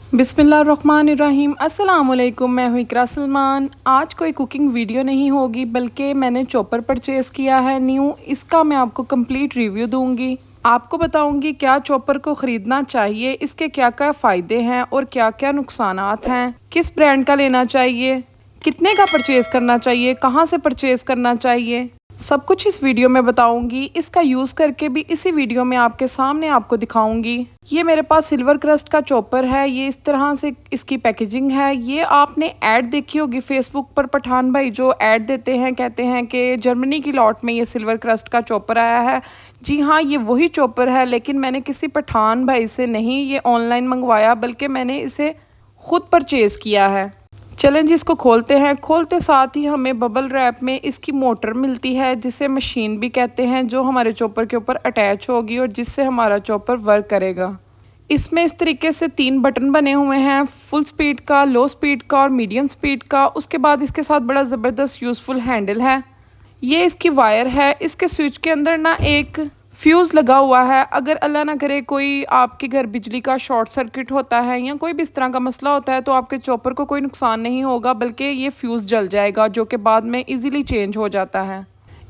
बिस्मिल्लाहिर्रहमानिर्रहीम। अस्सलाम वालेकुम। मैं हूँ इकरा सलमान। आज कोई कुकिंग वीडियो नहीं होगी बल्कि मैंने चॉपर परचेज़ किया है न्यू। इसका मैं आपको कंप्लीट रिव्यू दूंगी। आपको बताऊंगी क्या चॉपर को ख़रीदना चाहिए, इसके क्या क्या फ़ायदे हैं और क्या क्या नुकसानात हैं, किस ब्रांड का लेना चाहिए, कितने का परचेज़ करना चाहिए, कहाँ से परचेज़ करना चाहिए, सब कुछ इस वीडियो में बताऊंगी। इसका यूज़ करके भी इसी वीडियो में आपके सामने आपको दिखाऊंगी। ये मेरे पास सिल्वर क्रस्ट का चॉपर है। ये इस तरह से इसकी पैकेजिंग है। ये आपने ऐड देखी होगी फेसबुक पर, पठान भाई जो ऐड देते हैं, कहते हैं कि जर्मनी की लॉट में ये सिल्वर क्रस्ट का चॉपर आया है। जी हाँ, ये वही चॉपर है, लेकिन मैंने किसी पठान भाई से नहीं ये ऑनलाइन मंगवाया, बल्कि मैंने इसे खुद परचेज़ किया है। चलें जी, इसको खोलते हैं। खोलते साथ ही हमें बबल रैप में इसकी मोटर मिलती है, जिसे मशीन भी कहते हैं, जो हमारे चॉपर के ऊपर अटैच होगी और जिससे हमारा चॉपर वर्क करेगा। इसमें इस तरीके से 3 बटन बने हुए हैं, फुल स्पीड का, लो स्पीड का और मीडियम स्पीड का। उसके बाद इसके साथ बड़ा ज़बरदस्त यूज़फुल हैंडल है। ये इसकी वायर है। इसके स्विच के अंदर ना एक फ्यूज़ लगा हुआ है। अगर अल्लाह ना करे कोई आपके घर बिजली का शॉर्ट सर्किट होता है या कोई भी इस तरह का मसला होता है, तो आपके चॉपर को कोई नुकसान नहीं होगा, बल्कि ये फ्यूज़ जल जाएगा, जो कि बाद में इजीली चेंज हो जाता है।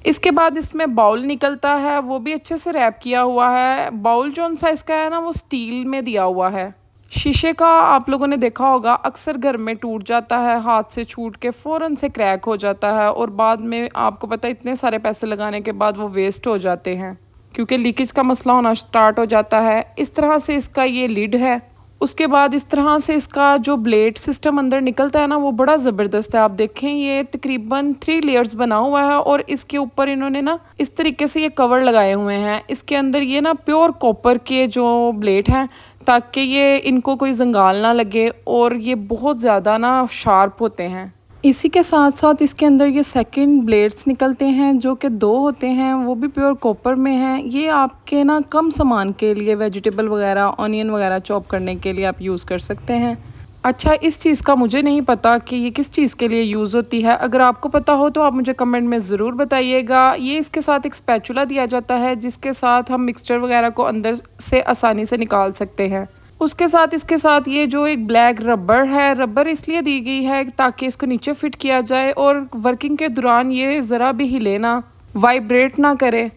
इसके बाद इसमें बाउल निकलता है, वो भी अच्छे से रैप किया हुआ है। बाउल जो सा इसका है ना, वो स्टील में दिया हुआ है। शीशे का आप लोगों ने देखा होगा, अक्सर घर में टूट जाता है, हाथ से छूट के फ़ौरन से क्रैक हो जाता है और बाद में आपको पता है इतने सारे पैसे लगाने के बाद वो वेस्ट हो जाते हैं, क्योंकि लीकेज का मसला होना स्टार्ट हो जाता है। इस तरह से इसका ये लिड है। उसके बाद इस तरह से इसका जो ब्लेड सिस्टम अंदर निकलता है ना, वो बड़ा ज़बरदस्त है। आप देखें, ये तकरीबन 3 लेयर्स बना हुआ है और इसके ऊपर इन्होंने ना इस तरीके से ये कवर लगाए हुए हैं। इसके अंदर ये ना प्योर कॉपर के जो ब्लेड हैं, ताकि ये इनको कोई जंगाल ना लगे, और ये बहुत ज़्यादा ना शार्प होते हैं। इसी के साथ साथ इसके अंदर ये सेकंड ब्लेड्स निकलते हैं, जो कि 2 होते हैं, वो भी प्योर कॉपर में हैं। ये आपके ना कम सामान के लिए, वेजिटेबल वगैरह, ऑनियन वगैरह चॉप करने के लिए आप यूज़ कर सकते हैं। अच्छा, इस चीज़ का मुझे नहीं पता कि ये किस चीज़ के लिए यूज़ होती है। अगर आपको पता हो तो आप मुझे कमेंट में ज़रूर बताइएगा। ये इसके साथ एक स्पैचुला दिया जाता है, जिसके साथ हम मिक्सचर वगैरह को अंदर से आसानी से निकाल सकते हैं। उसके साथ इसके साथ ये जो एक ब्लैक रबर है, रबर इसलिए दी गई है ताकि इसको नीचे फिट किया जाए और वर्किंग के दौरान ये ज़रा भी हिले ना, वाइब्रेट ना करे।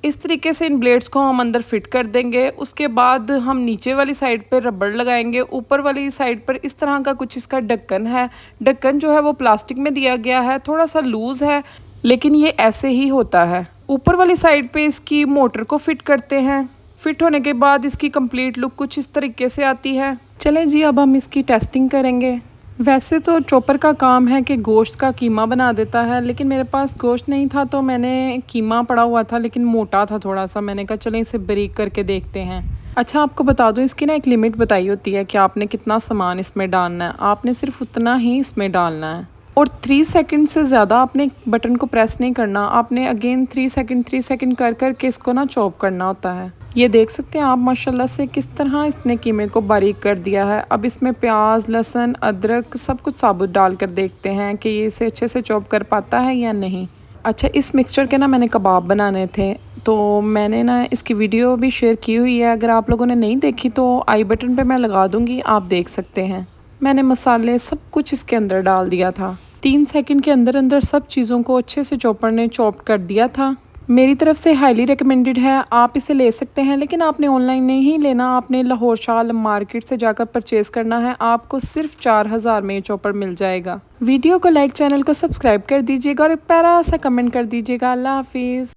इस तरीके से इन ब्लेड्स को हम अंदर फिट कर देंगे। उसके बाद हम नीचे वाली साइड पे रबर लगाएंगे। ऊपर वाली साइड पर इस तरह का कुछ इसका ढक्कन है। ढक्कन जो है वो प्लास्टिक में दिया गया है, थोड़ा सा लूज़ है, लेकिन ये ऐसे ही होता है। ऊपर वाली साइड पे इसकी मोटर को फिट करते हैं। फिट होने के बाद इसकी कंप्लीट लुक कुछ इस तरीके से आती है। चलें जी, अब हम इसकी टेस्टिंग करेंगे। वैसे तो चॉपर का काम है कि गोश्त का कीमा बना देता है, लेकिन मेरे पास गोश्त नहीं था तो मैंने कीमा पड़ा हुआ था, लेकिन मोटा था थोड़ा सा। मैंने कहा चलें इसे बारीक करके देखते हैं। अच्छा, आपको बता दूं, इसकी ना एक लिमिट बताई होती है कि आपने कितना सामान इसमें डालना है। आपने सिर्फ उतना ही इसमें डालना है और 3 सेकंड से ज़्यादा आपने बटन को प्रेस नहीं करना। आपने अगेन 3 सेकंड कर कर के इसको ना चॉप करना होता है। ये देख सकते हैं आप माशाल्लाह से किस तरह इसने कीमे को बारीक कर दिया है। अब इसमें प्याज, लहसुन, अदरक सब कुछ साबुत डाल कर देखते हैं कि ये इसे अच्छे से चॉप कर पाता है या नहीं। अच्छा, इस मिक्सचर के ना मैंने कबाब बनाने थे, तो मैंने ना इसकी वीडियो भी शेयर की हुई है। अगर आप लोगों ने नहीं देखी तो आई बटन पे मैं लगा दूँगी, आप देख सकते हैं। मैंने मसाले सब कुछ इसके अंदर डाल दिया था। 3 सेकंड के अंदर अंदर सब चीज़ों को अच्छे से चॉपर ने चॉप कर दिया था। मेरी तरफ से हाईली रिकमेंडेड है, आप इसे ले सकते हैं, लेकिन आपने ऑनलाइन नहीं लेना। आपने लाहौर शाह मार्केट से जाकर परचेज़ करना है। आपको सिर्फ 4000 में ये चॉपर मिल जाएगा। वीडियो को लाइक, चैनल को सब्सक्राइब कर दीजिएगा और एक प्यारा सा कमेंट कर दीजिएगा। अल्लाह हाफिज़।